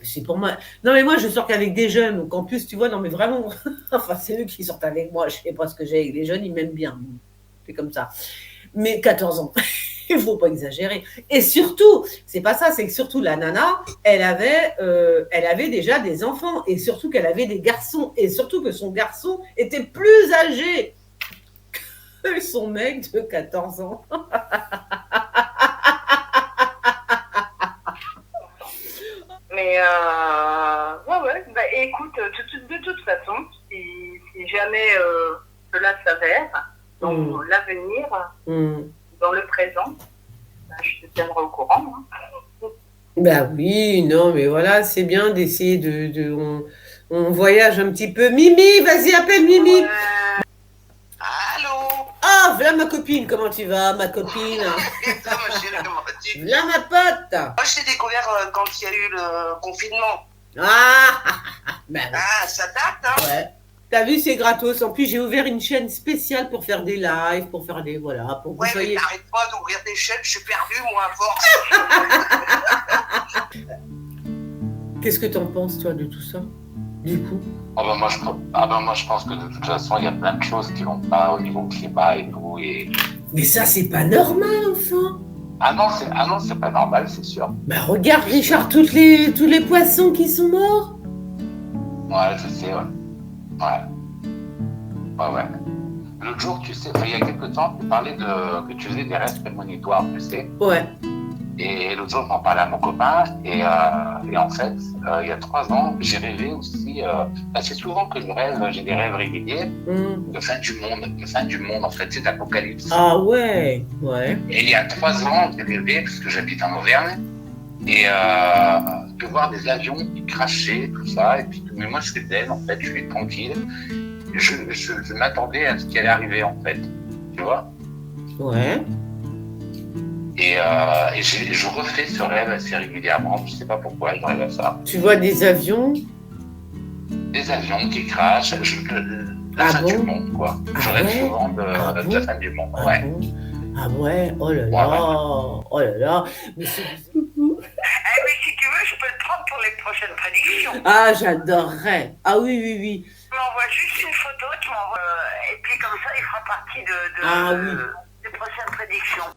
c'est pour moi. Non, mais moi, je sors qu'avec des jeunes. Donc, en plus, tu vois, non, mais vraiment. Enfin, c'est eux qui sortent avec moi. Je sais pas ce que j'ai avec les jeunes. Ils m'aiment bien. C'est comme ça. Mais 14 ans. Il faut pas exagérer. Et surtout, c'est pas ça. C'est que surtout, la nana, elle avait déjà des enfants. Et surtout qu'elle avait des garçons. Et surtout que son garçon était plus âgé que son mec de 14 ans. Mais ouais. Bah, écoute, de toute façon, si jamais cela s'avère dans l'avenir, dans le présent, bah, je te tiendrai au courant. Hein. Bah oui, non, mais voilà, c'est bien d'essayer on voyage un petit peu. Mimi, vas-y, appelle Mimi. Allô. Ah, voilà ma copine, comment tu vas, ma copine? Ça, ma chérie, comment vas-tu? Voilà ma pote. Moi, je t'ai découvert quand il y a eu le confinement. Ben oui. Ah, ça date, hein? Ouais. T'as vu, c'est gratos. En plus, j'ai ouvert une chaîne spéciale pour faire des lives, pour faire des... Voilà, pour que Ouais, vous soyez... mais t'arrêtes pas d'ouvrir des chaînes, je suis perdu, moi, à force. Qu'est-ce que t'en penses, toi, de tout ça, du coup? Moi, je pense que de toute façon, il y a plein de choses qui vont pas au niveau climat et tout. Mais ça, c'est pas normal, enfin. Ah non, c'est pas normal, c'est sûr. Bah regarde, Richard, tous les poissons qui sont morts. Ouais, je sais, ouais. Ouais. L'autre jour, tu sais, il y a quelques temps, tu parlais que tu faisais des restes prémonitoires, tu sais. Ouais. Et l'autre jour, j'en parlais à mon copain, et en fait, il y a 3 ans, j'ai rêvé aussi, c'est souvent que je rêve, j'ai des rêves réguliers, de fin du monde, en fait, c'est l'apocalypse. Ah ouais. Et il y a 3 ans, j'ai rêvé, parce que j'habite en Auvergne, et de voir des avions qui crachaient, tout ça, et puis, mais moi, je suis zen, en fait, je suis tranquille, je m'attendais à ce qui allait arriver, en fait, tu vois. Ouais. Et je refais ce rêve assez régulièrement, je sais pas pourquoi je rêve à ça. Tu vois des avions? Des avions qui crachent, la fin du monde, quoi. Je rêve souvent de la fin du monde, ouais. Ah ouais, oh là là, oh là là. Mais c'est... Mais si tu veux, je peux le prendre pour les prochaines prédictions. Ah, j'adorerais. Ah oui. Tu m'envoies juste une photo, et puis comme ça, il fera partie des prochaines prédictions.